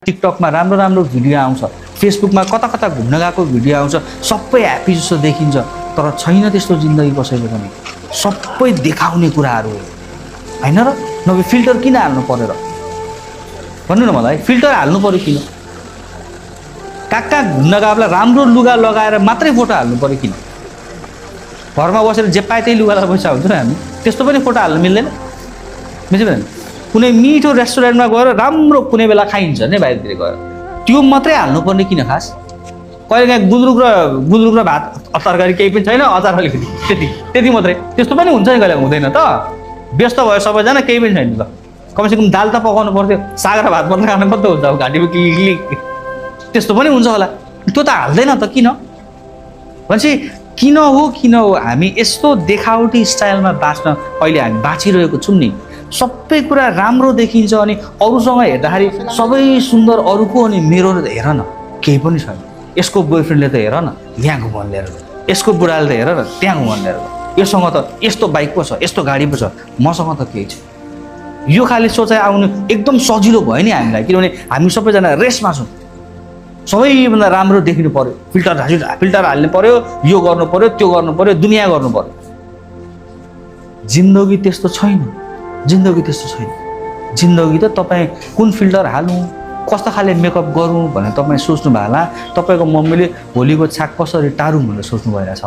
टिकटकमा राम्रो राम्रो भिडियो आउँछ, फेसबुकमा कता कता घुम्न गएको भिडियो आउँछ, सबै ह्याप्पी जस्तो देखिन्छ। तर छैन त्यस्तो जिन्दगी कसैले पनि। सबै देखाउने कुराहरू हो होइन र? नभए फिल्टर किन हाल्नु पर्यो र? भन्नु न मलाई, फिल्टर हाल्नु पर्यो किन? कहाँ घुम्न गएकोलाई राम्रो लुगा लगाएर मात्रै फोटो हाल्नु पर्यो किन? घरमा बसेर जे पाए त्यही लुगा लगाएर बसेको हुन्छ नि हामी, त्यस्तो पनि फोटो हाल्नु मिल्दैन? बुझ्यो भने कुनै मिठो रेस्टुरेन्टमा गएर राम्रो कुनै बेला खाइन्छ नि बाहिरतिर गएर, त्यो मात्रै हाल्नुपर्ने किन खास? कहिलेकाहीँ गुन्द्रुक र भात तरकारी केही पनि छैन, अचार अलिकति, त्यति मात्रै, त्यस्तो पनि हुन्छ नि, कहिले हुँदैन त? व्यस्त भयो सबैजना, केही पनि छैन त, कमसेकम दाल त पकाउनु पर्थ्यो, साग र भात मात्रै खानु मात्रै हुन्छ, अब घाँटीमा क्लिक त्यस्तो पनि हुन्छ होला। त्यो त हाल्दैन त किन? भनेपछि किन हो हामी यस्तो देखावटी स्टाइलमा बाँच्न अहिले हामी बाँचिरहेको छौँ नि। सबै कुरा राम्रो देखिन्छ अनि अरूसँग हेर्दाखेरि सबै सुन्दर अरूको, अनि मेरो हेर न केही पनि छैन। यसको बोयफ्रेन्डले त हेर न यहाँ घुमाउन लिएर, यसको बुढाले त हेर न त्यहाँ घुमाउन लिएर, योसँग त यस्तो बाइक पो छ, यस्तो गाडी पो छ, मसँग त केही छैन। यो खाले सोचाइ आउनु एकदम सजिलो भयो नि हामीलाई, किनभने हामी सबैजना रेसमा छौँ। सबैभन्दा राम्रो देखिनु पर्यो, फिल्टर हाल्नु पर्यो, यो गर्नु पर्यो, त्यो गर्नु पर्यो, दुनियाँ गर्नु पर्यो। जिन्दगी त्यस्तो छैन। जिन्दगी त्यस्तो छैन। जिन्दगी त तपाईँ कुन फिल्टर हालौँ, कस्तो खाले मेकअप गरौँ भनेर तपाईँ सोच्नु भयो होला। तपाईँको मम्मीले भोलिको छाक कसरी टारौँ भनेर सोच्नु भइरहेछ।